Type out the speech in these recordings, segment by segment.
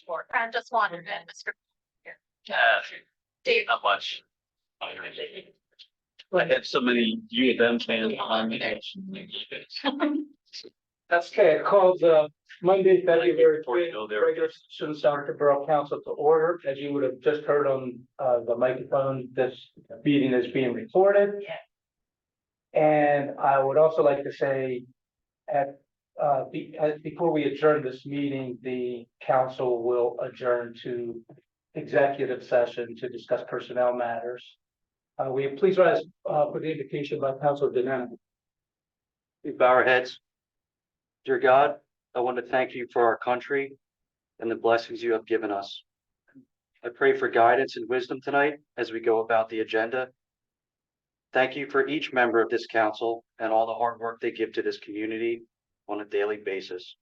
I just wanted to, Mr. Dave, not much. I had so many U of M fans on me. That's okay. I called Monday, February 5th, regular session Souderton Borough Council to order. As you would have just heard on the microphone, this meeting is being recorded. And I would also like to say, before we adjourn this meeting, the council will adjourn to executive session to discuss personnel matters. We please rise for the invocation by Councilor Denana. We bow our heads. Dear God, I want to thank you for our country and the blessings you have given us. I pray for guidance and wisdom tonight as we go about the agenda. Thank you for each member of this council and all the hard work they give to this community on a daily basis.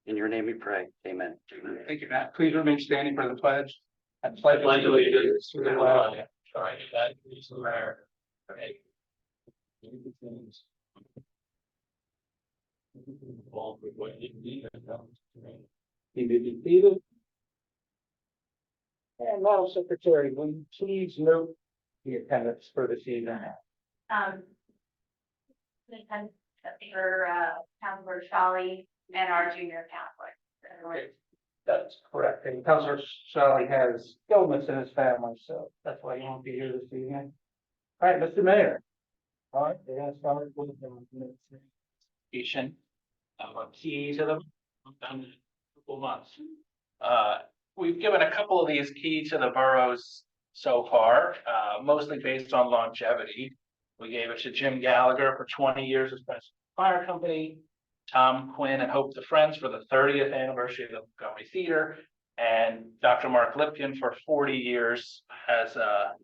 In your name we pray. Amen. Thank you, Matt. Please remain standing for the pledge. I pledge allegiance to the flag. Sorry, that is rare. Okay. You may be seated. And Madam Secretary, will you please note the attendance for this evening? Councilor Shawley and our junior counselor. That's correct. And Councilor Shelley has illness in his family, so that's why he won't be here this evening. All right, Mr. Mayor. All right, we're gonna start with key to them. Done in a couple months. We've given a couple of these key to the boroughs so far, mostly based on longevity. We gave it to Jim Gallagher for 20 years as president of the fire company, Tom Quinn and Hope the Friends for the 30th anniversary of the Montgomery Theater, and Dr. Mark Lipkin for 40 years as a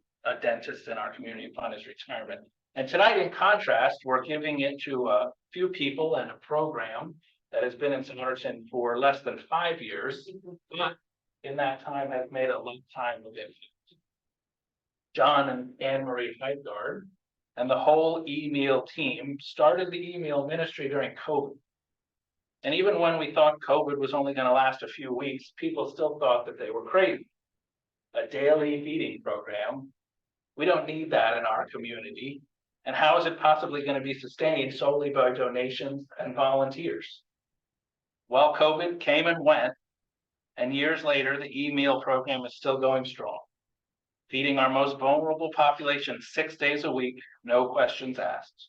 dentist in our community upon his retirement. And tonight, in contrast, we're giving it to a few people and a program that has been in Souderton for less than 5 years, but in that time has made a lifetime of it. John and Anne Marie Heidgard and the whole e-meal team started the e-meal ministry during COVID. And even when we thought COVID was only going to last a few weeks, people still thought that they were crazy. A daily feeding program, we don't need that in our community. And how is it possibly going to be sustained solely by donations and volunteers? Well, COVID came and went, and years later, the e-meal program is still going strong, feeding our most vulnerable population 6 days a week, no questions asked.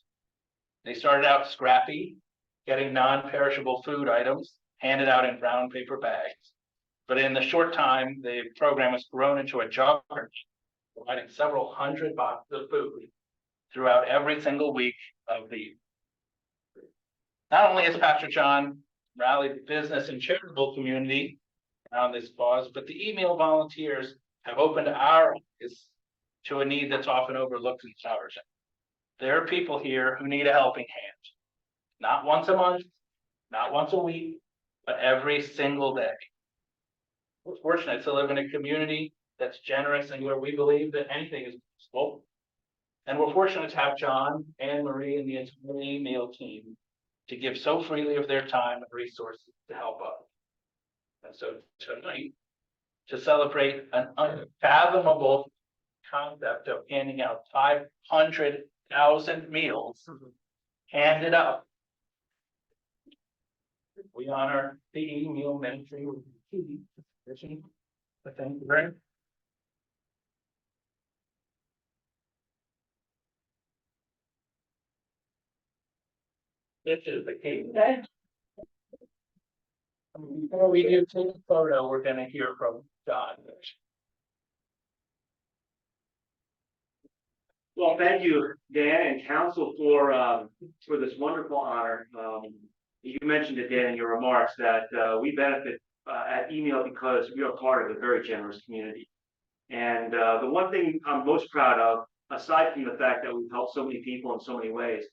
They started out scrappy, getting non-perishable food items handed out in brown paper bags. But in the short time, the program has grown into a juggernaut, providing several hundred boxes of food throughout every single week of the year. Not only has Pastor John rallied the business and charitable community around this cause, but the e-meal volunteers have opened our eyes to a need that's often overlooked in Souderton. There are people here who need a helping hand, not once a month, not once a week, but every single day. We're fortunate to live in a community that's generous and where we believe that anything is possible. And we're fortunate to have John, Anne Marie, and the entire e-meal team to give so freely of their time and resources to help us. And so tonight, to celebrate an unfathomable concept of handing out 500,000 meals handed up, we honor the e-meal ministry with the tradition. Thank you very much. This is the key. Before we do take a photo, we're going to hear from John. Well, thank you, Dan and council, for this wonderful honor. You mentioned it, Dan, in your remarks that we benefit at e-meal because we are part of a very generous community. And the one thing I'm most proud of, aside from the fact that we've helped so many people in so many ways,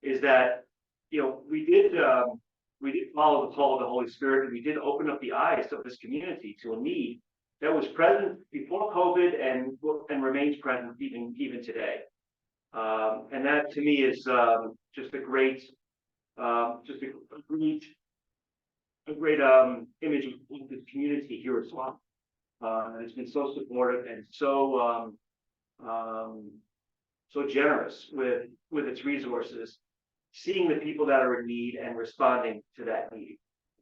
is that we did follow the call of the Holy Spirit, and we did open up the eyes of this community to a need that was present before COVID and remains present even today. And that to me is just a great image of the community here as well. It's been so supportive and so so generous with its resources, seeing the people that are in need and responding to that need.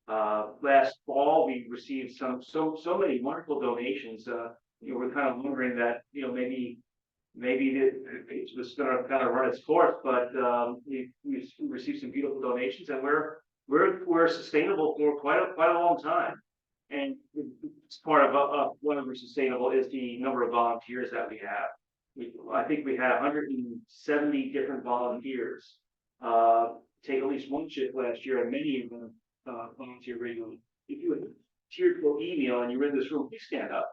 Last fall, we received so many wonderful donations. We're kind of wondering that, maybe it was gonna kind of run its course, but we received some beautiful donations, and we're sustainable for quite a long time. And it's part of one of our sustainable is the number of volunteers that we have. I think we had 170 different volunteers take at least one shift last year, and many of them volunteer regularly. If you volunteered for email and you're in this room, please stand up.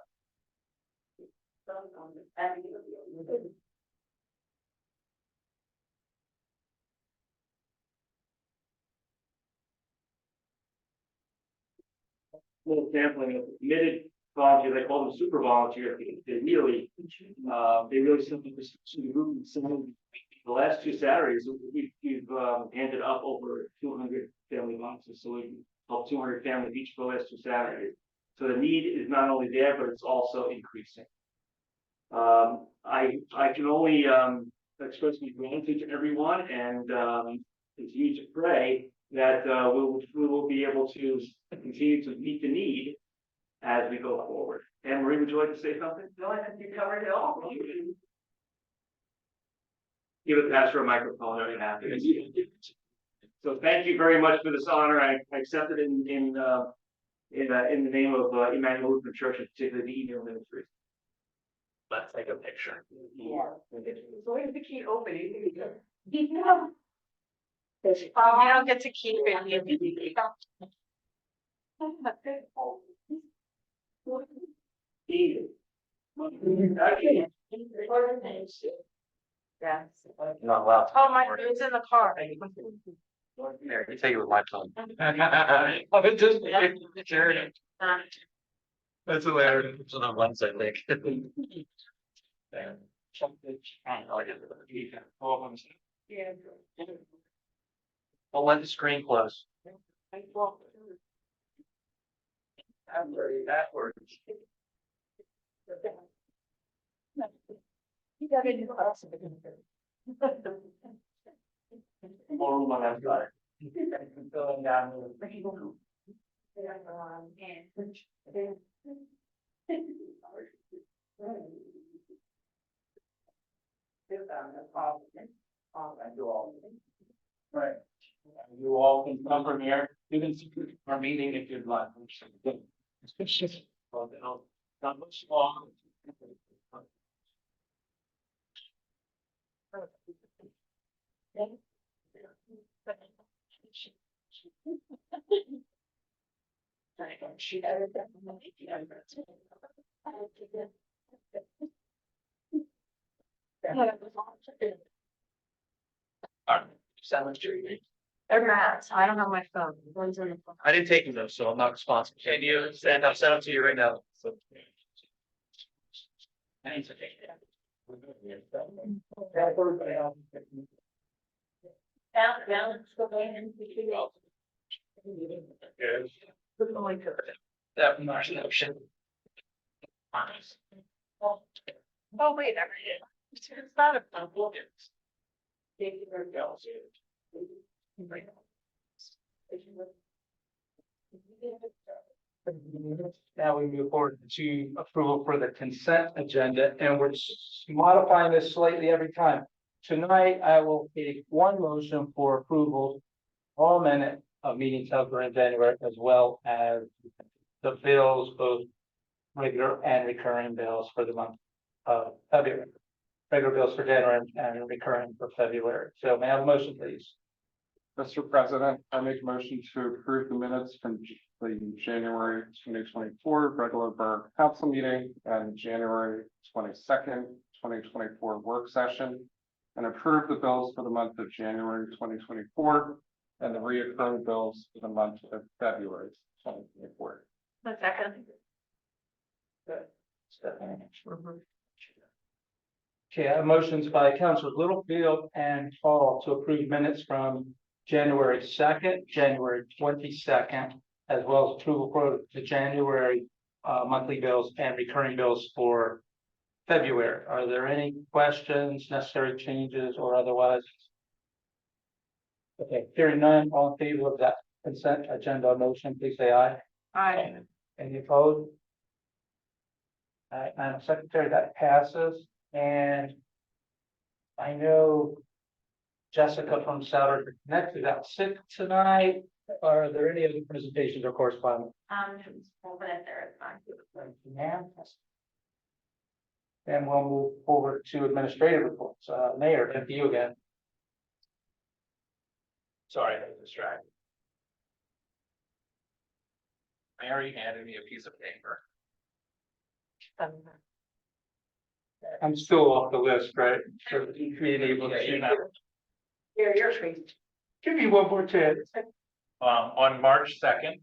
Little sampling of committed volunteers, they call them super volunteers. They really step up the group. The last 2 Saturdays, we've handed up over 200 family boxes, so we've helped 200 families each for the last 2 Saturdays. So the need is not only there, but it's also increasing. I can only express my gratitude to everyone and continue to pray that we will be able to continue to meet the need as we go forward. Anne Marie, would you like to say something? No, I think you covered it all. Give it Pastor a microphone. So thank you very much for this honor. I accept it in the name of Emmanuel Lutheran Church, and particularly the email ministry. Let's take a picture. Yeah. So where's the key opening? No. You don't get to keep it. Yes. Not allowed. Oh, my phone's in the car. Here, you take it with my phone. I've been just. That's hilarious. It's on Wednesday, Nick. Yeah. Don't let the screen close. That works. You got a new house. More room on that side. Going down. Right. You all can come from here. You can see our meeting if you'd like. Not much long. They're mats. I don't have my phone. One's in the phone. I didn't take them though, so I'm not responsible. Can you stand up, send them to you right now? Balance, go ahead and That Marsh notion. oh, wait, it's not a problem. Now we move forward to approval for the consent agenda, and we're modifying this slightly every time. Tonight, I will take one motion for approval, all minute of meetings held in January, as well as the bills, both regular and recurring bills for the month of February. Regular bills for January and recurring for February. So may I have a motion, please? Mr. President, I make a motion to approve the minutes from the January 2024 regular Borough Council meeting and January 22nd, 2024 work session, and approve the bills for the month of January 2024 and the reoccurring bills for the month of February 2024. A second. Okay, I have motions by Councilors Littlefield and Hall to approve minutes from January 2nd, January 22nd, as well as approval for the January monthly bills and recurring bills for February. Are there any questions, necessary changes, or otherwise? Okay, hearing none, all in favor of that consent agenda motion, please say aye. Aye. Any opposed? All right, Madam Secretary, that passes, and I know Jessica from Souderton Connect is out sick tonight. Are there any other presentations or correspondence? Open it there, it's fine. Thank you, ma'am. Then we'll move forward to administrative reports. Mayor, thank you again. Sorry, I was distracted. Mary handed me a piece of paper. I'm still off the list, right? For being able Yeah, you to. know. Here, you're free. Give me one more chance. On March 2nd,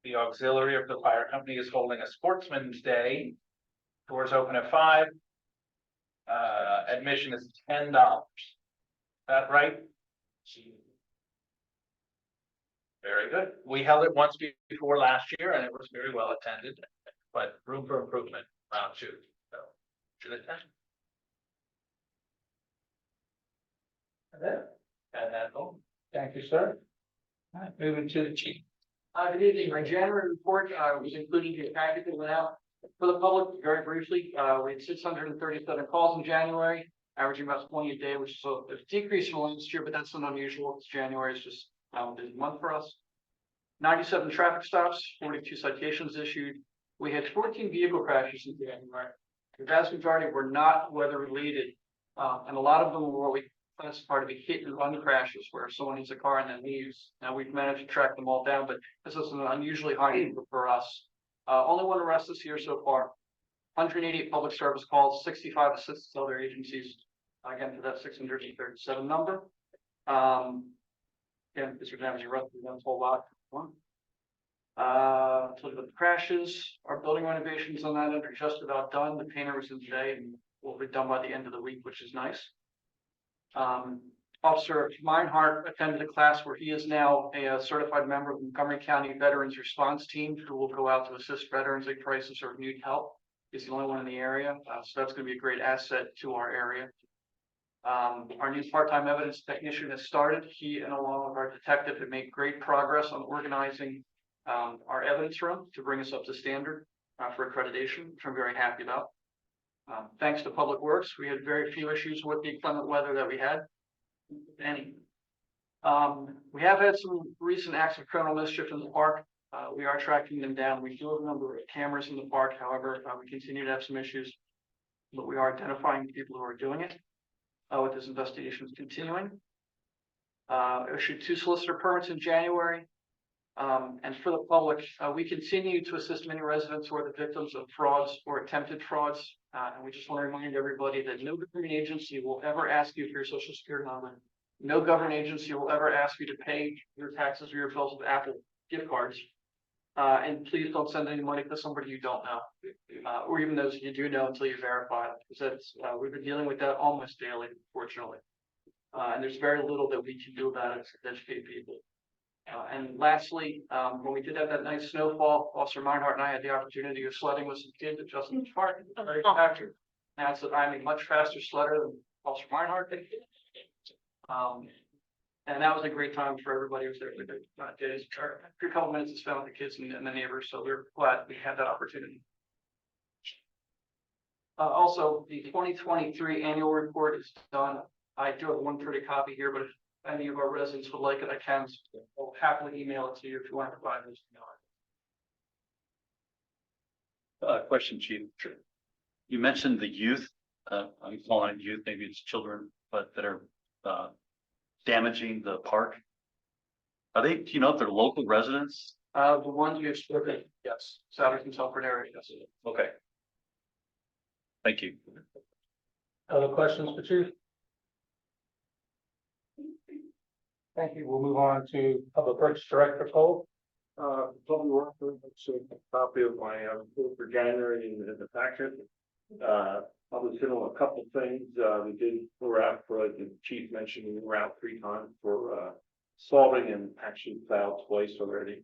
the auxiliary of the fire company is holding a sportsman's day. Doors open at 5. Admission is $10. That right? Very good. We held it once before last year and it was very well attended, but room for improvement round 2. So should attend. And that's all. Thank you, sir. All right, moving to the chief. Good evening. My January report was included in the packet that went out for the public very briefly. We had 637 calls in January, averaging about 20 a day, which is a decrease from last year, but that's not unusual because January is just a busy month for us. 97 traffic stops, 42 citations issued. We had 14 vehicle crashes in January. The vast majority were not weather related, and a lot of them were what we classify to be hit and run crashes where someone hits a car and then leaves. Now we've managed to track them all down, but this is an unusually high number for us. Only one arrest this year so far. 188 public service calls, 65 assists to other agencies. Again, to that 637 number. Again, this would have you arrested that's a whole lot. To look at the crashes, our building renovations on that end are just about done. The painter was in today and will be done by the end of the week, which is nice. Officer Meinhardt attended a class where he is now a certified member of the Montgomery County Veterans Response Team who will go out to assist veterans in crisis or need help. He's the only one in the area, so that's going to be a great asset to our area. Our new part-time evidence technician has started. He and along with our detective have made great progress on organizing our evidence room to bring us up to standard for accreditation, which I'm very happy about. Thanks to Public Works, we had very few issues with the inclement weather that we had. Any. We have had some recent acts of criminal mischief in the park. We are tracking them down. We do have a number of cameras in the park. However, we continue to have some issues, but we are identifying people who are doing it. With this investigation is continuing. Issued 2 solicitor permits in January. And for the public, we continue to assist many residents who are the victims of frauds or attempted frauds. And we just want to remind everybody that no government agency will ever ask you for your social security number. No government agency will ever ask you to pay your taxes or your bills with Apple gift cards. And please don't send any money to somebody you don't know, or even those you do know until you verify it. Because that's, we've been dealing with that almost daily, unfortunately. And there's very little that we can do about it to educate people. And lastly, when we did have that nice snowfall, Officer Meinhardt and I had the opportunity of sledding with some kids at Justin's Park. Very factory. That's I'm a much faster sledder than Officer Meinhardt did. And that was a great time for everybody who was there. After a couple minutes to spend with the kids and the neighbors, so we're glad we had that opportunity. Also, the 2023 annual report is done. I do have a 130 copy here, but if any of our residents would like it, I can. I'll happily email it to you if you want to provide this. Question, Chief. You mentioned the youth, I'm calling it youth, maybe it's children, but that are damaging the park. Are they, do you know if they're local residents? The ones you spoken, yes, Souderton, Telford area, yes. Okay. Thank you. Other questions for Chief? Thank you. We'll move on to Public Works Director Cole. Public Works, so a copy of my report for January in the packet. I was hitting on a couple of things. We did, we're out for, like the chief mentioned, we were out 3 times for solving and actually plowed twice already.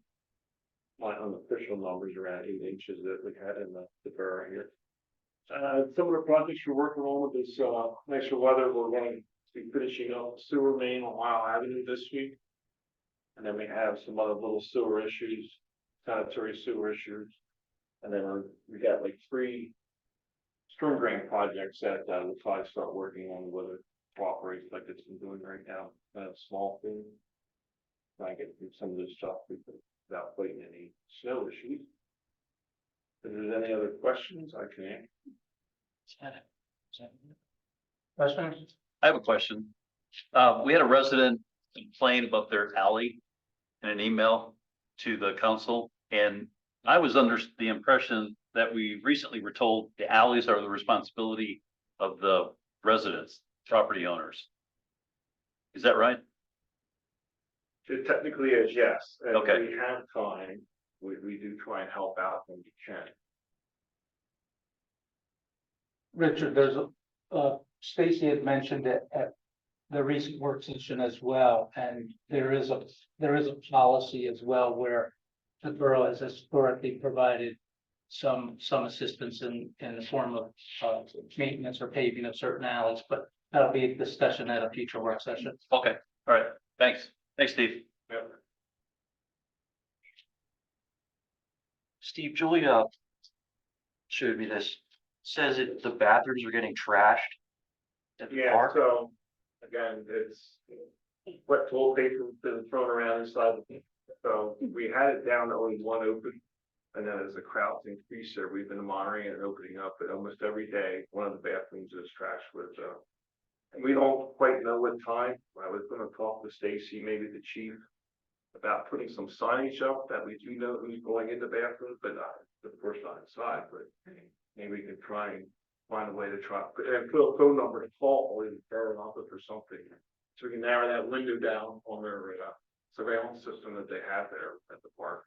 My unofficial numbers around 8 inches that we had in the borough here. Some of the projects we're working on with this, nicer weather, we're going to be finishing up sewer main on Mile Avenue this week. And then we have some other little sewer issues, sanitary sewer issues. And then we got like 3 storm drain projects that we'll probably start working on, whether it cooperates like it's been doing right now, small thing. Try and get through some of this stuff without fighting any snow issues. If there's any other questions, I can answer. Questions? I have a question. We had a resident complain about their alley in an email to the council, and I was under the impression that we recently were told the alleys are the responsibility of the residents, property owners. Is that right? It technically is, yes. And Okay. if we have time, we do try and help out when we can. Richard, there's Stacy had mentioned it at the recent work session as well, and there is a policy as well where the borough has historically provided some assistance in the form of maintenance or paving of certain alleys, but that'll be a discussion at a future work session. Okay, all right, thanks. Thanks, Steve. Yep. Steve, Julia showed me this, says that the bathrooms are getting trashed at the Yeah, park. so again, it's wet toilet paper been thrown around inside the, so we had it down to only one open. And then as the crowds increase there, we've been monitoring it and opening up, but almost every day, one of the bathrooms is trashed with, and we don't quite know what time. I was gonna talk to Stacy, maybe the chief, about putting some signage up that we do know who's going in the bathroom, but not, of course, not inside, but maybe we can try and find a way to try, and put a phone number to call or the borough office or something. So we can narrow that window down on their surveillance system that they have there at the park.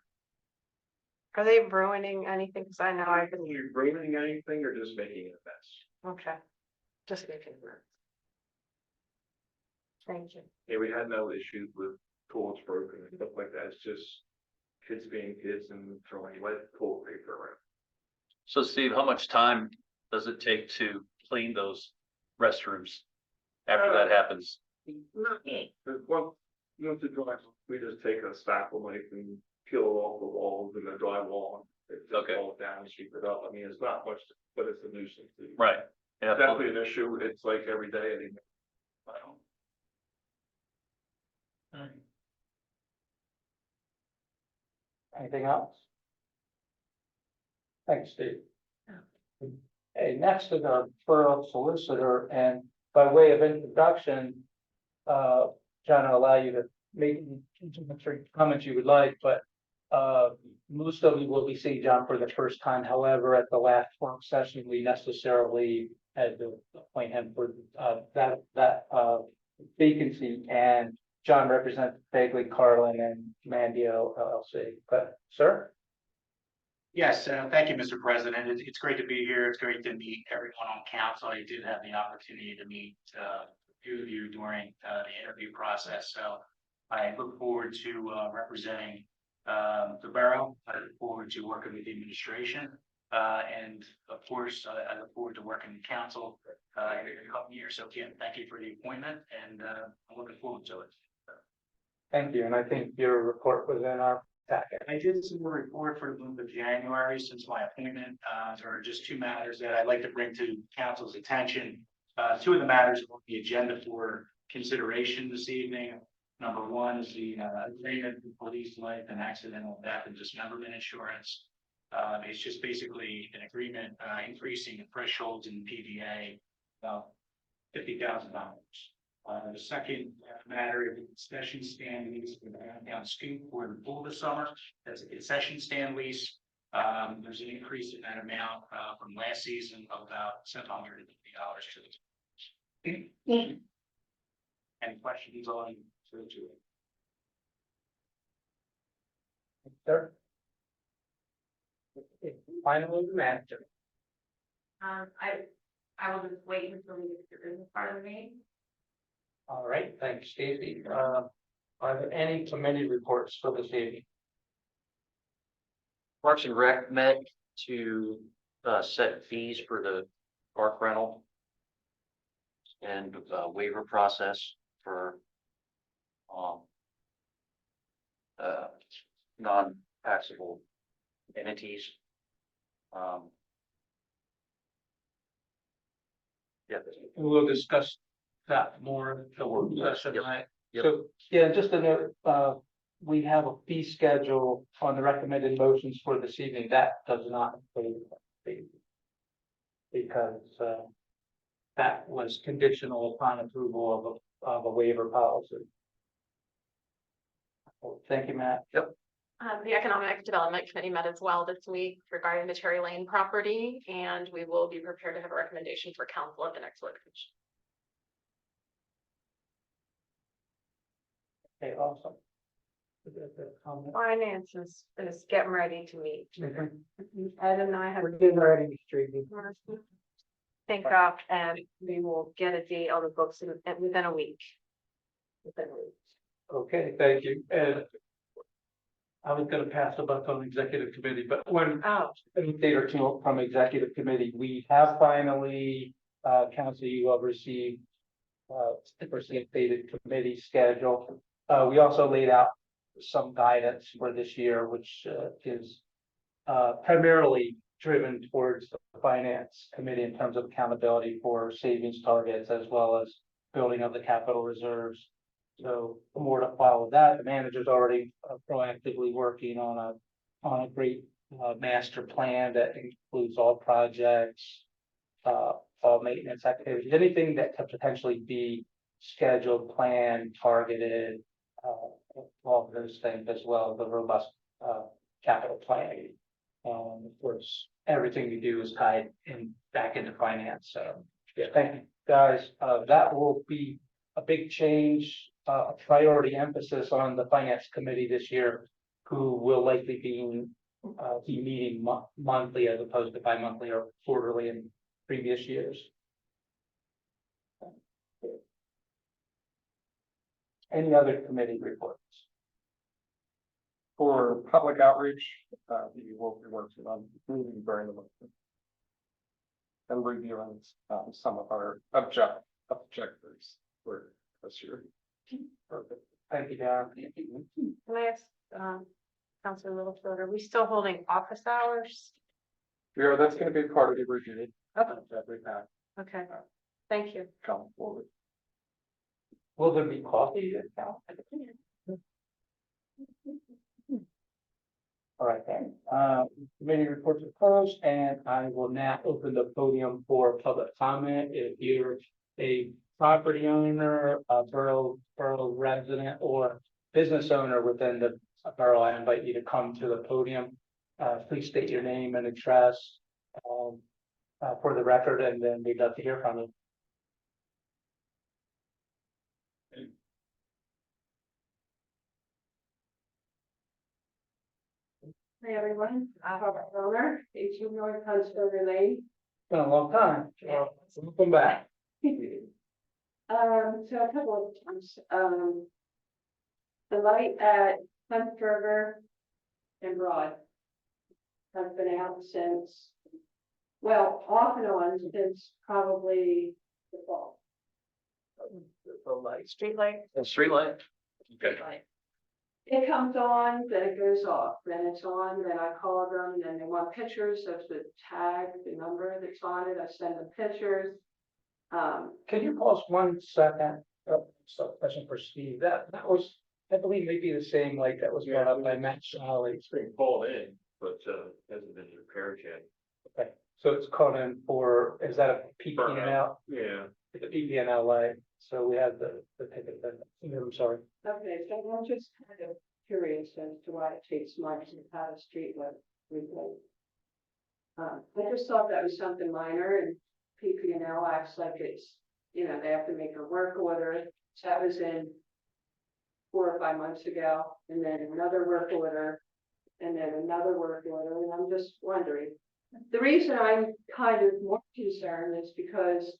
Are they ruining anything? Cause I know I've Are been, you bringing anything or just making it a mess? okay. Just making it. Thank you. Yeah, we had no issues with toilets broken and stuff like that. It's just kids being kids and throwing wet toilet paper around. So Steve, how much time does it take to clean those restrooms after that happens? There's once it dries, we just take a spackle knife and peel off the walls and the drywall. It just Okay. falls down and sweep it up. I mean, it's not much, but it's a nuisance. Right. Yeah. Definitely an issue. It's like every day anymore. Anything else? Thanks, Steve. Hey, next is our borough solicitor, and by way of introduction, John, I'll allow you to make any comments you would like, but most of you will be seeing John for the first time. However, at the last work session, we necessarily had to appoint him for that vacancy, and John represents Bagley, Carlin, and Mandio LLC. But, sir? Yes, thank you, Mr. President. It's great to be here. It's great to meet everyone on council. I did have the opportunity to meet a few of you during the interview process. So I look forward to representing the borough. I look forward to working with the administration. And of course, I look forward to working with council in a couple of years. So again, thank you for the appointment, and I'm looking forward to it. Thank you, and I think your report was in our packet. I did send a report for the month of January since my appointment. There are just 2 matters that I'd like to bring to council's attention. 2 of the matters on the agenda for consideration this evening. Number 1 is the agreement with police life and accidental death and dismemberment insurance. It's just basically an agreement increasing the thresholds in PVA about $50,000. The second matter is a concession stand lease for the downtown Scoop for the pool this summer. That's a concession stand lease. There's an increase in that amount from last season of about $750 to the Any questions on Sir? Finally, the manager. I will just wait until we get to the business part of the meeting. All right, thanks, Stacy. Are there any committee reports for this evening? Parks and Rec met to set fees for the park rental and waiver process for non-taxable entities. Yeah. We'll discuss that more in the work session Yep. tonight. Yep. So, yeah, just a note, we have a fee schedule on the recommended motions for this evening. That does not include the fee. Because, that was conditional upon approval of a waiver policy. Thank you, Matt. The Economic Development Committee met as well this week regarding the Cherry Lane property, and we will be prepared to have a recommendation for council at the next work session. Okay, awesome. Finance is getting ready to meet. Ed and I have. We're getting ready to street. Think up, and we will get a date on the books within a week. Okay, thank you. And I was gonna pass the buck on executive committee, but when Oh, an update or two from executive committee, we have finally, council, you have received the updated committee schedule. We also laid out some guidance for this year, which is primarily driven towards the finance committee in terms of accountability for savings targets as well as building of the capital reserves. So more to follow that. The manager's already proactively working on a great master plan that includes all projects, all maintenance activities, anything that could potentially be scheduled, planned, targeted, all of those things, as well as the robust capital planning. Of course, everything we do is tied in back into finance. So yeah, thank you, guys. That will be a big change, a priority emphasis on the finance committee this year, who will likely be meeting monthly as opposed to bi-monthly or quarterly in previous years. Any other committee reports? For public outreach, we will be working on moving during the month. And reviewing some of our objectives for this year. Perfect. Thank you, Darren. can I ask, Councilor Littlefield, are we still holding office hours? Yeah, that's gonna be part of the review. Okay. That we've had Okay, thank you. come forward. Will there be coffee now? All right, then. Committee reports are closed, and I will now open the podium for public comment. If you're a property owner, a borough resident, or business owner within the borough, I invite you to come to the podium. Please state your name and address for the record, and then we'd love to hear from you. Hey everyone, Robert Roller, 18 North Huntsville Lane. Been a long time. Welcome back. So a couple of times, the light at Huntsburger and Broad has been out since, well, off and on since probably the fall. The light. Street light. Street light? Okay. It comes on, then it goes off, then it's on, then I call them, then they want pictures of the tag, the number that's on it, I send them pictures. Can you pause 1 second? So question for Steve. That was, I believe, maybe the same light that was brought up by Matt Shalley. It's been called in, but hasn't been repaired yet. Okay, so it's called in for, is that a PPNL? Yeah. It's a PPNL light, so we have the ticket then. I'm sorry. Okay, so I'm just kind of curious as to why it takes months to have a street light replaced. I just thought that was something minor, and PPNL acts like it's, you know, they have to make a work order. So that was in 4 or 5 months ago, and then another work order, and then another work order, and I'm just wondering. The reason I'm kind of more concerned is because,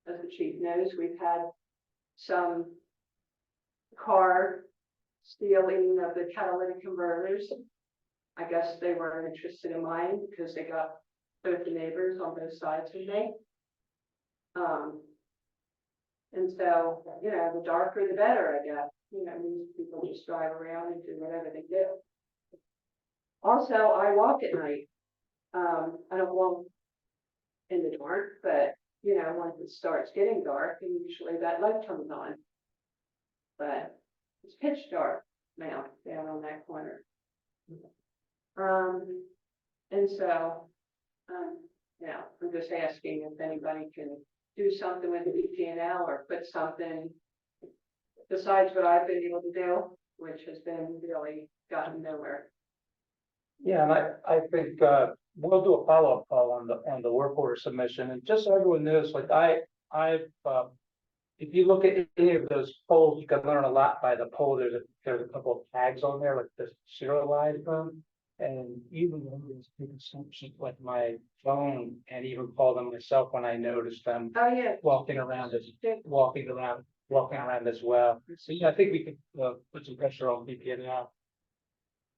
as the chief knows, we've had some car stealing of the catalytic converters. I guess they weren't interested in mine because they got both the neighbors on both sides of me. And so, you know, the darker the better, I guess. You know, these people just drive around and do whatever they do. Also, I walk at night. I don't walk in the dark, but you know, once it starts getting dark, and usually that light comes on. But it's pitch dark now down on that corner. And so, yeah, I'm just asking if anybody can do something with the BPNL or put something besides what I've been able to do, which has been really gotten nowhere. Yeah, and I think, we'll do a follow-up call on the work order submission, and just so everyone knows, like, I've, if you look at any of those polls, you can learn a lot by the poll. There's a couple of tags on there, like the serialized them. And even when there's people like my phone and even call them myself when I notice them Oh, yeah. walking around as well. So yeah, I think we could put some pressure on BPNL.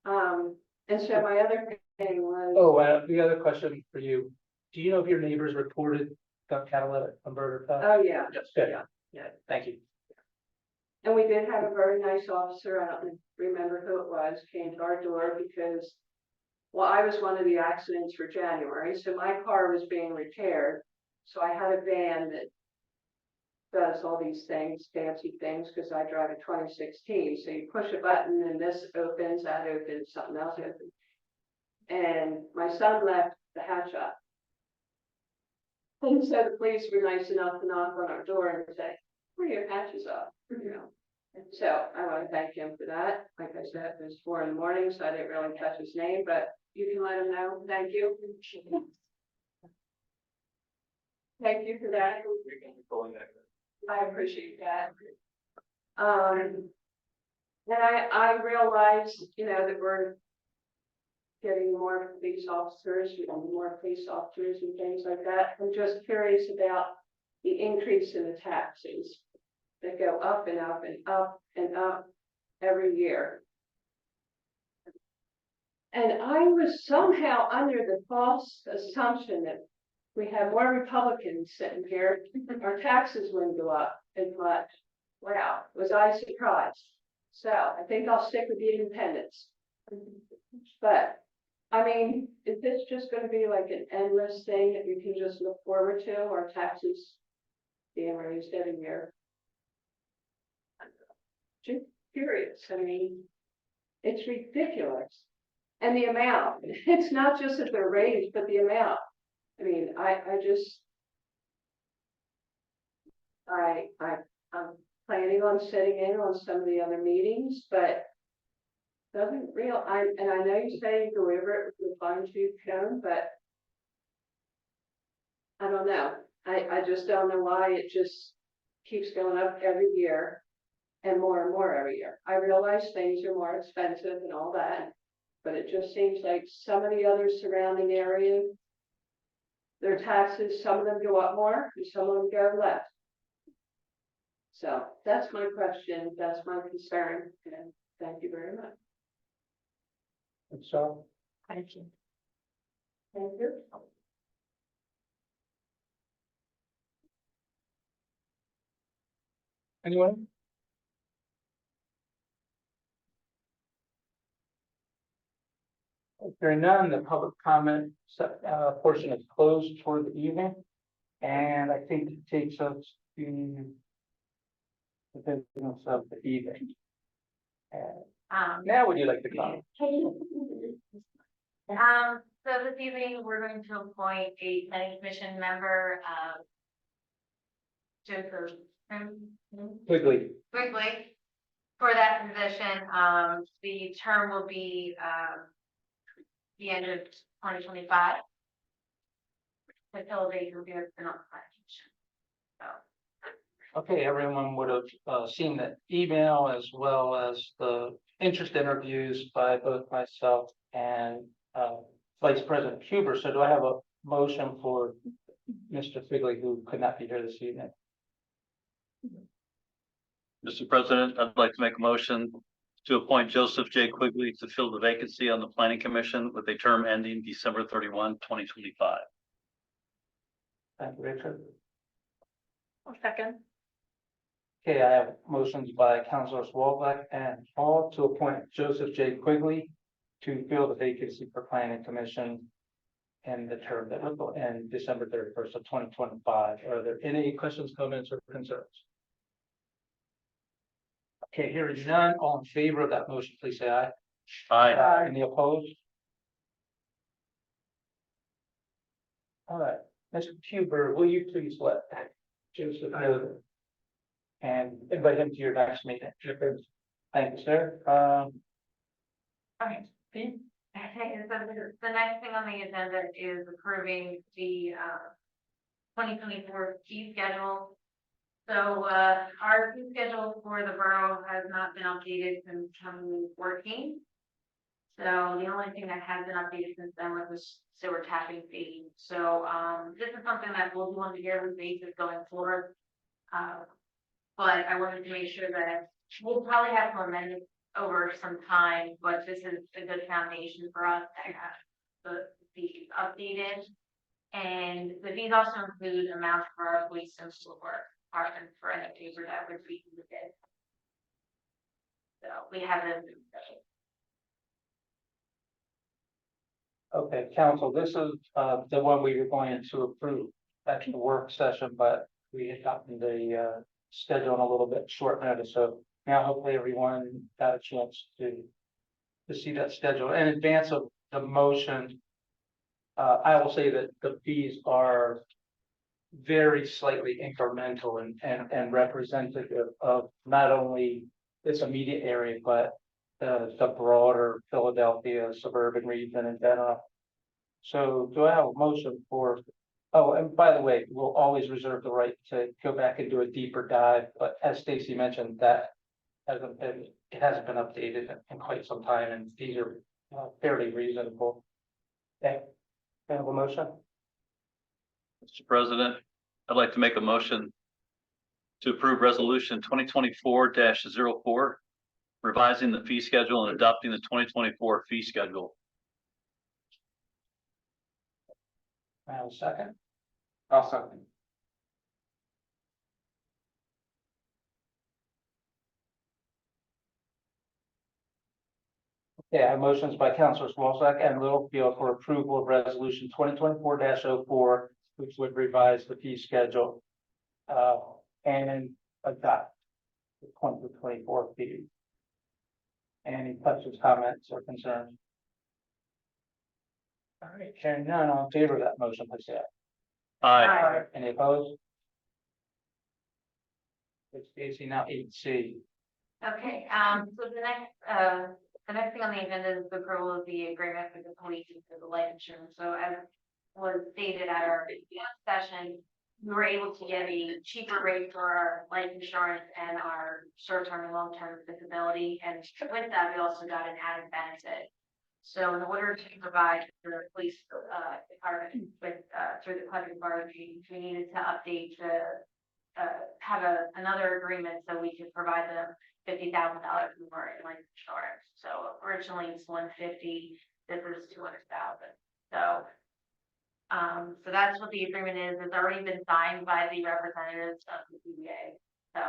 And so my other thing was. Oh, the other question for you, do you know if your neighbors reported the catalytic converter theft? Oh, yeah. Good. Yeah. Thank you. And we did have a very nice officer, I don't remember who it was, came to our door because, well, I was one of the accidents for January, so my car was being repaired. So I had a van that does all these things, fancy things, because I drive a 2016. So you push a button and this opens, that opens, something else opens. And my son left the hatch up. And so the police were nice enough to knock on our door and say, "Where are your hatches up?" You know. And so I want to thank him for that. Like I said, it was 4 a.m, so I didn't really catch his name, but you can let him know. Thank you. Thank you for that. I appreciate that. And I realize, you know, that we're getting more police officers, and things like that. I'm just curious about the increase in the taxes that go up and up and up and up every year. And I was somehow under the false assumption that we have more Republicans sitting here, our taxes wouldn't go up as much. Wow, was I surprised? So I think I'll stick with the independents. But I mean, is this just going to be like an endless thing that you can just look forward to, our taxes being raised every year? Just curious. I mean, it's ridiculous. And the amount, it's not just that they're raised, but the amount. I mean, I'm planning on sitting in on some of the other meetings, but doesn't real, I know you say you go over it with the fine-tooth comb, but I don't know. I just don't know why it just keeps going up every year and more every year. I realize things are more expensive and all that, but it just seems like some of the other surrounding areas, their taxes, some of them go up more and some of them go less. So that's my question. That's my concern. And thank you very much. And so, Thank you. Thank you. anyone? If there are none, the public comment portion is closed for the evening. And I think it takes us to the business of the evening. Now would you like to comment? So this evening, we're going to appoint a planning commission member, Joseph Quickly. for that position. The term will be, the end of 2025. Until they review it, they're not planning commission. So. Okay, everyone would have seen the email as well as the interest interviews by both myself and Vice President Huber. So do I have a motion for Mr. Figley, who could not be here this evening? Mr. President, I'd like to make a motion to appoint Joseph J. Quigley to fill the vacancy on the planning commission with a term ending December 31, 2025. Thank you, Richard. Second. Okay, I have motions by Councilors Walbeck and Hall to appoint Joseph J. Quigley to fill the vacancy for planning commission and the term that will end December 31st of 2025. Are there any questions, comments, or concerns? Okay, hearing none, all in favor of that motion, please say aye. Aye. Any opposed? All right, Mr. Huber, will you please let Joseph know that? And invite him to your next meeting. Thank you, sir. Okay. Pete? Okay, so the next thing on the agenda is approving the 2024 fee schedule. So our fee schedule for the borough has not been updated since 2014. So the only thing that has been updated since then was the sewer tapping fee. So this is something that we'll do on a yearly basis going forward. But I wanted to make sure that we'll probably have to amend it over some time, but this is a good foundation for us to have the fees updated. And the fees also include amounts for our police and school work, and for any paper that would be needed. So we have them. Okay, council, this is the one we were going to approve at the work session, but we had gotten the schedule on a little bit short notice, so now hopefully everyone got a chance to see that schedule. In advance of the motion, I will say that the fees are very slightly incremental and representative of not only this immediate area, but the broader Philadelphia suburban region in general. So do I have a motion for, oh, and by the way, we'll always reserve the right to go back and do a deeper dive, but as Stacy mentioned, that it hasn't been updated in quite some time, and these are fairly reasonable. Okay, can I have a motion? Mr. President, I'd like to make a motion to approve resolution 2024-04, revising the fee schedule and adopting the 2024 fee schedule. I have a second. I'll second. Okay, I have motions by Councilors Walsack and Littlefield for approval of resolution 2024-04, which would revise the fee schedule and adopt the 2024 fee. Any questions, comments, or concerns? All right, hearing none, all in favor of that motion, please say aye. Aye. Any opposed? It's Stacy, now 8C. Okay, so the next thing on the agenda is the approval of the agreement with the police for the life insurance. So as was stated at our session, we were able to get a cheaper rate for our life insurance and our short-term and long-term disability. And with that, we also got an added benefit. So in order to provide the police department with through the Pleasant Borough, we needed to update have another agreement so we could provide them $50,000 more in life insurance. So originally it's $150,000, this is $200,000. So so that's what the agreement is. It's already been signed by the representatives of the CBA. So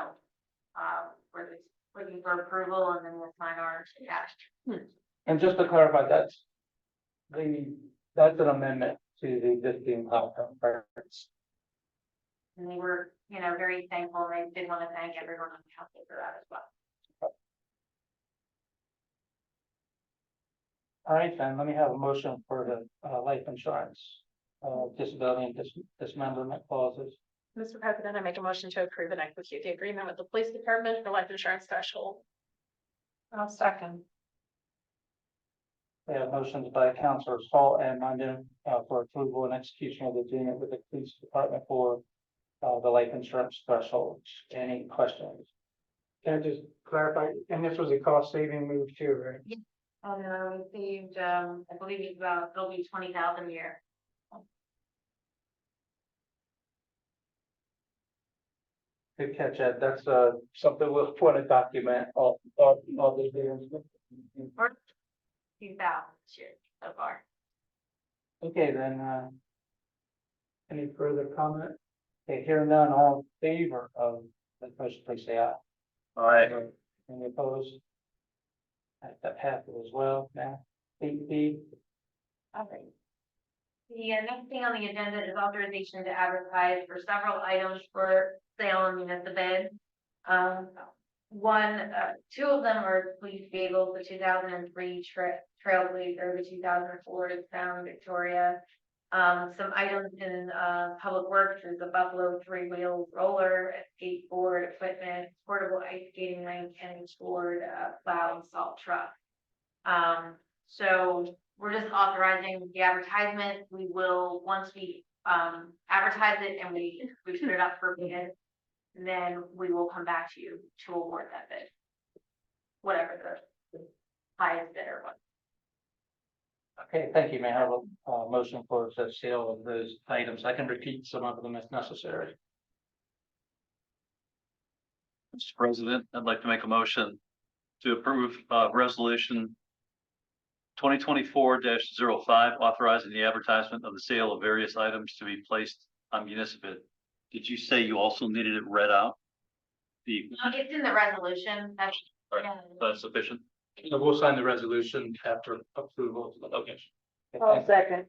we're just looking for approval and then we'll sign ours. Yeah. And just to clarify, that's an amendment to the existing outcome records. And they were, very thankful. They did want to thank everyone on the council for that as well. All right, then, let me have a motion for the life insurance, disability and dismemberment clauses. Mr. President, I make a motion to approve and execute the agreement with the police department for life insurance threshold. I'll second. We have motions by Councilors Hall and Munden for approval and execution of the agreement with the police department for the life insurance thresholds. Any questions? Can I just clarify, and this was a cost saving move too, right? And received, I believe it's it'll be $20,000 a year. Good catch, Ed. That's, something we'll want to document all the things. Or 2,000 this year so far. Okay, then, any further comment? Okay, hearing none, all in favor of the motion, please say aye. All right, Any opposed? That passes as well. Now, 8B. All right. The next thing on the agenda is authorization to advertise for several items for sale on municipal bid. Two of them are police vehicles, the 2003 Trailblazer, the 2004 Crown Victoria. Some items in public works is a Buffalo 3-wheel roller, a skateboard equipment, portable ice skating rink, and stored plow and salt truck. So we're just authorizing the advertisement. We will, once we advertise it and we put it up for bid, then we will come back to you to award that bid. Whatever the highest bidder was. Okay, thank you. May I have a motion for the sale of those items? I can repeat some of them if necessary. Mr. President, I'd like to make a motion to approve, resolution 2024-05, authorizing the advertisement of the sale of various items to be placed on municipal bid. Did you say you also needed it read out? It's in the resolution. That's sufficient. So we'll sign the resolution after approval. Okay. second.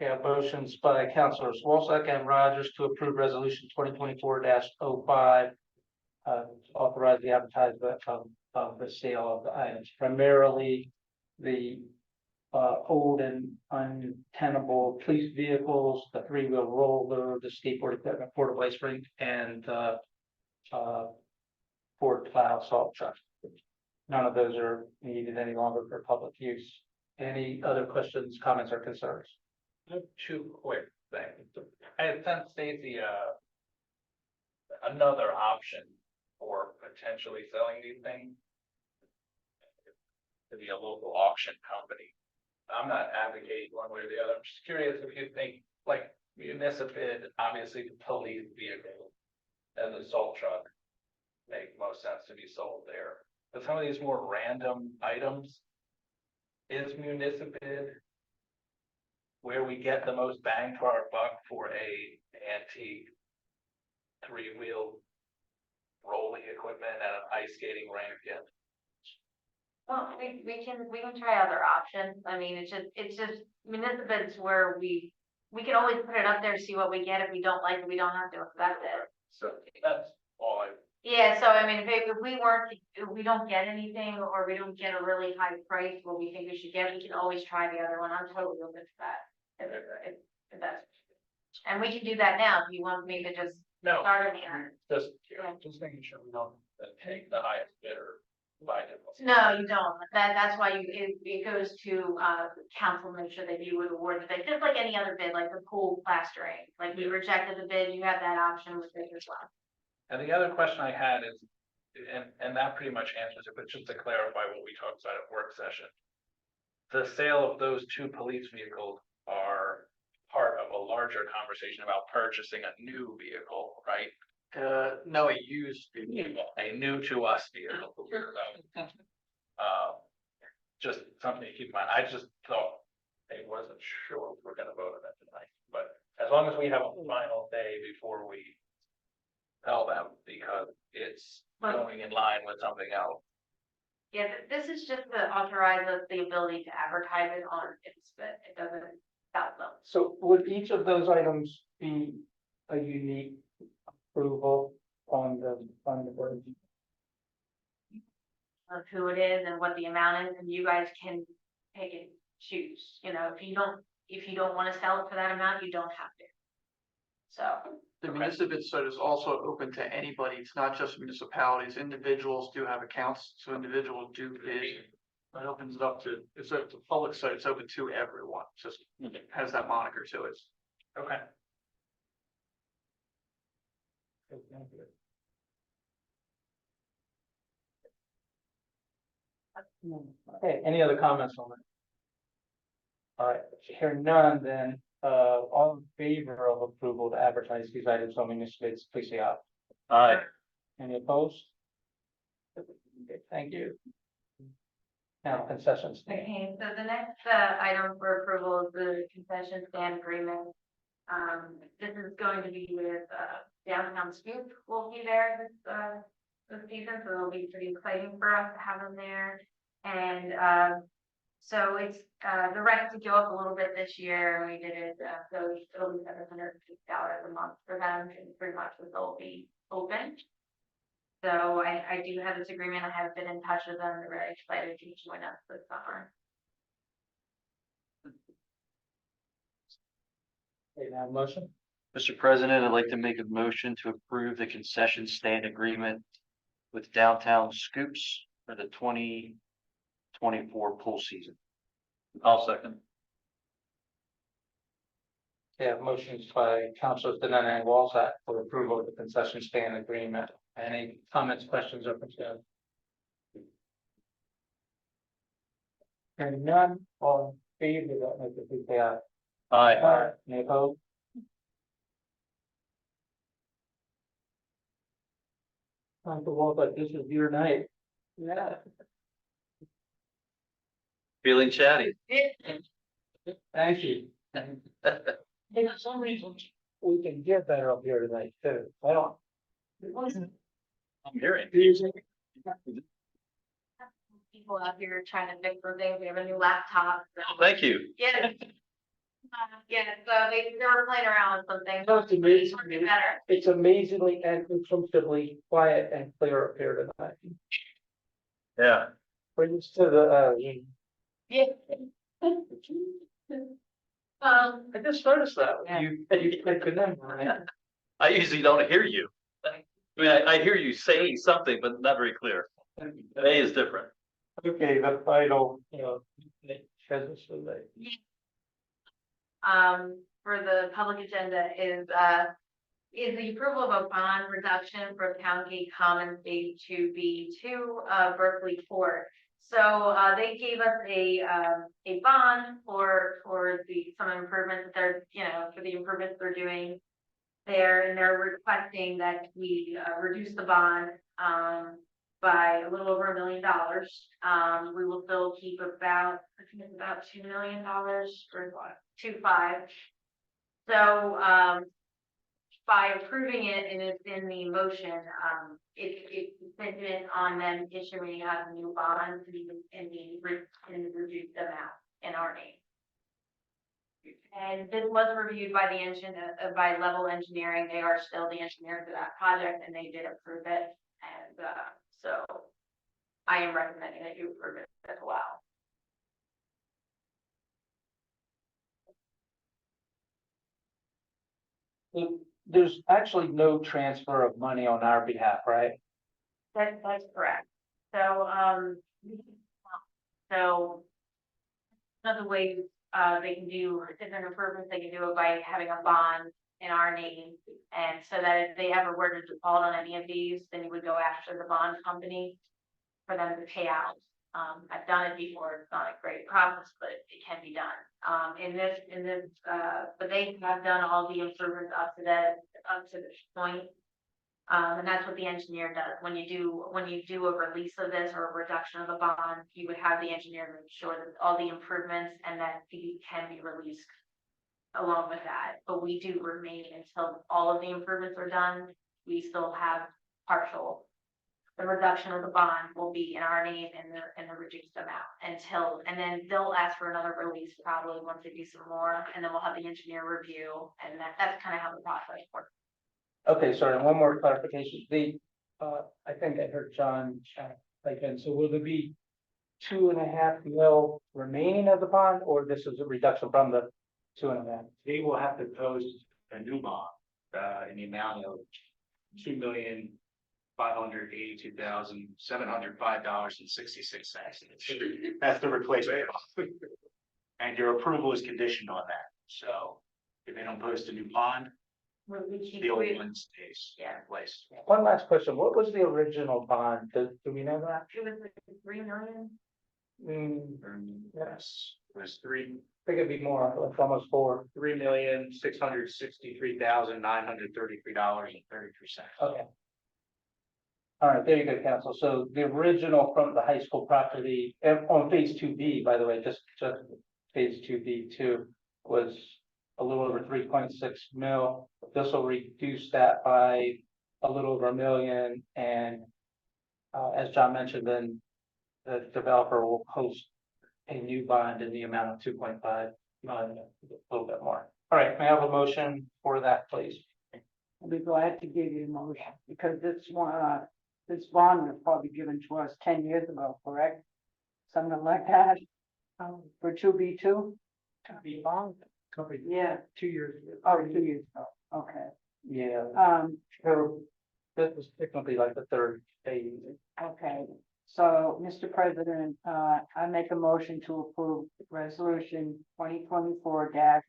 Okay, motions by Councilors Wolsek and Rogers to approve resolution 2024-05. To authorize the advertisement of the sale of the items, primarily the old and untenable police vehicles, the 3-wheel roller, the skateboard equipment, portable ice rink, and Ford plow salt truck. None of those are needed any longer for public use. Any other questions, comments, or concerns? Two quick things. I had sent Stacy another option for potentially selling these things to be a local auction company. I'm not advocating one way or the other. I'm just curious if you think, like, municipal bid, obviously the police vehicle and the salt truck make most sense to be sold there. But some of these more random items, is municipal bid where we get the most bang for our buck for a antique 3-wheel rolling equipment and an ice skating rink? And Well, we can try other options. I mean, it's just municipal bids where we can always put it up there, see what we get. If we don't like it, we don't have to accept it. so that's all I. Yeah, so I mean, if we don't get anything or we don't get a really high price, what we think we should get, we can always try the other one. I'm totally open to that. If that's, and we can do that now if you want me to just No, start it here. just making sure we don't take the highest bidder by default. No, you don't. That's why it goes to council, make sure that you would award the bid, just like any other bid, like the pool plastering. Like we rejected the bid, you have that option with it as well. And the other question I had is, and that pretty much answers it, but just to clarify what we talked about at work session. The sale of those 2 police vehicles are part of a larger conversation about purchasing a new vehicle, right? No, a used vehicle. A new to us vehicle. Just something to keep in mind. I just thought I wasn't sure if we're gonna vote on it tonight, but as long as we have a final day before we tell them, because it's going in line with something else. Yeah, this is just to authorize us the ability to advertise it on its bid. It doesn't stop them. So would each of those items be a unique approval on the board? Of who it is and what the amount is, and you guys can pick and choose. You know, if you don't want to sell it for that amount, you don't have to. So. The municipal bid site is also open to anybody. It's not just municipalities. Individuals do have accounts, so individuals do bid. It opens it up to, it's a public site. It's open to everyone. It just has that moniker to it. Okay. Okay, any other comments on it? All right, hearing none, then all in favor of approval to advertise these items on municipal bids, please say aye. Aye. Any opposed? Okay, thank you. Now concession stand. Okay, so the next item for approval is the concession stand agreement. This is going to be with Downtown Scoop will be there this season, so it'll be pretty exciting for us to have them there. And so it's the rent to go up a little bit this year. We did it, so it'll be $750 a month for them, and pretty much they'll be open. So I do have this agreement. I have been in touch with them. They're very excited to join us this summer. Okay, now motion. Mr. President, I'd like to make a motion to approve the concession stand agreement with Downtown Scoops for the 2024 pool season. I'll second. Yeah, motions by Councilors Denona and Walzak for approval of the concession stand agreement. Any comments, questions, or concerns? Hearing none, all in favor, that make it please say aye. Aye. Any opposed? Council Walzak, this is your night. Yeah. Feeling chatty. Thank you. For some reason, we can get better up here tonight too. I don't. I'm hearing. People out here trying to fix their things. We have a new laptop. So. Oh, thank you. Yeah. Yeah, so they were playing around with some things. No, it's amazing. It's working better. It's amazingly and comfortably quiet and clear up here tonight. Yeah. We're used to the, Yeah. I just noticed that. Yeah. You played good night, right? I usually don't hear you. I mean, I hear you saying something, but not very clear. Today is different. Okay, the final, business of the day. For the public agenda is the approval of a bond reduction for Town Gate Commons Phase 2B2 Berkeley Court. So they gave us a bond for some improvements that they're, for the improvements they're doing there, and they're requesting that we reduce the bond by a little over $1 million. We will still keep about, I think it's about $2 million or 2.5. So by approving it and it's in the motion, it's contingent on them issuing a new bond and the reduced amount in our name. And this was reviewed by the by Level Engineering. They are still the engineer for that project, and they did approve it. And so I am recommending that you approve it as well. There's actually no transfer of money on our behalf, right? That's correct. So another way they can do different improvements, they can do it by having a bond in our name. And so that if they ever were to default on any of these, then you would go after the bond company for them to pay out. I've done it before. It's not a great process, but it can be done. But they have done all the improvements up to this point. And that's what the engineer does. When you do a release of this or a reduction of the bond, you would have the engineer make sure that all the improvements and that fee can be released along with that. But we do remain until all of the improvements are done. We still have partial. The reduction of the bond will be in our name and the reduced amount and then they'll ask for another release probably once they do some more, and then we'll have the engineer review, and that's kind of how the process works. Okay, sorry, one more clarification. I think I heard John again. So will there be 2.5 mil remaining of the bond, or this is a reduction from the 2.5? They will have to post a new bond, in the amount of $2,582,705.66. That's the replacement. And your approval is conditioned on that. So if they don't post a new bond, the old one stays in place. One last question. What was the original bond? Do we know that? It was like $3 million. Yes. It was three think it'd be more, like almost four. $3,663,933.33. Okay. All right, there you go, council. So the original from the high school property, on phase 2B, by the way, just phase 2B2 was a little over 3.6 mil. This will reduce that by a little over $1 million. And as John mentioned, then the developer will post a new bond in the amount of 2.5 million, a little bit more. All right, may I have a motion for that, please? I'll be glad to give you a motion, because this bond was probably given to us 10 years ago, correct? Something like that, for 2B2? Be bond. Yeah, 2 years. oh, 2 years ago, okay. Yeah. Um, This was technically like the third phase. okay, so, Mr. President, I make a motion to approve resolution 2024-06,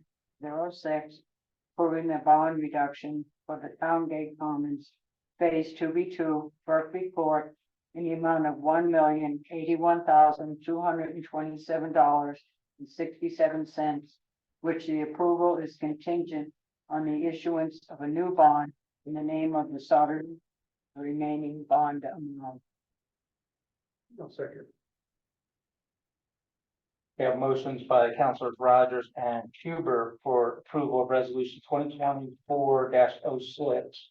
approving the bond reduction for the Town Gate Commons Phase 2B2, Berkeley Court, in the amount of $1,081,227.67, which the approval is contingent on the issuance of a new bond in the name of the Souderton, the remaining bond amount. No second. We have motions by Councilors Rogers and Huber for approval of resolution 2024-06.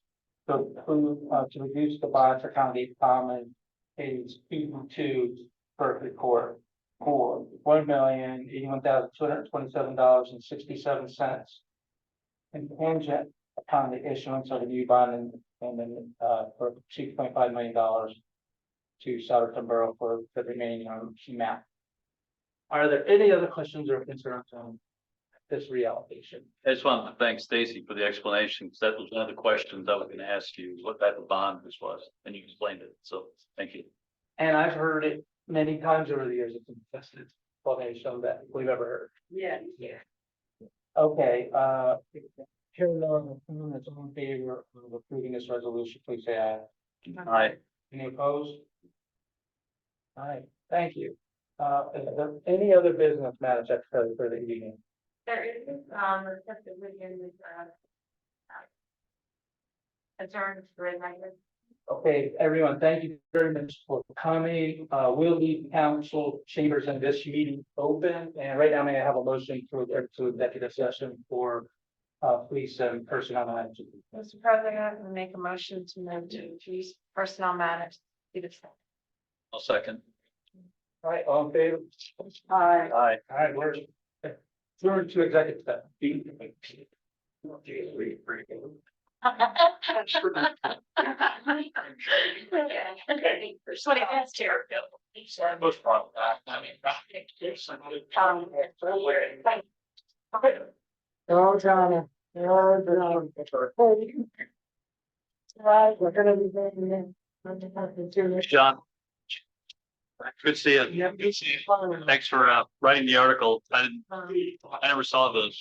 To approve, to reduce the bond for County Common phase 2B2 Berkeley Court for $1,081,227.67. Contingent upon the issuance of a new bond and then for $2.5 million to Souderton Borough for the remaining amount. Are there any other questions or concerns on this reallocation? I just wanted to thank Stacy for the explanation, because that was one of the questions I was gonna ask you, what type of bond this was, and you explained it, so thank you. And I've heard it many times over the years. It's the best explanation that we've ever heard. Yeah. Okay, hearing no one that's all in favor of approving this resolution, please say aye. Aye. Any opposed? All right, thank you. Is there any other business matters that's for the evening? There is, subdivision with, adjourned for the night. Okay, everyone, thank you very much for coming. We'll leave council chambers in this meeting open, and right now may I have a motion to executive session for police and personnel matters. Mr. President, I make a motion to move to police personnel matters. I'll second. All right, all in favor? Aye. Aye. All right, we're to executive session. Just what I asked here. Sorry, most problem. I mean. Oh, Johnny. Oh, Johnny. Right, we're gonna be doing this. John. Good to see you. Thanks for writing the article. I never saw the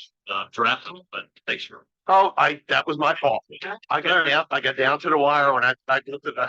draft, but thanks for. Oh, that was my fault. I got down to the wire when I looked at the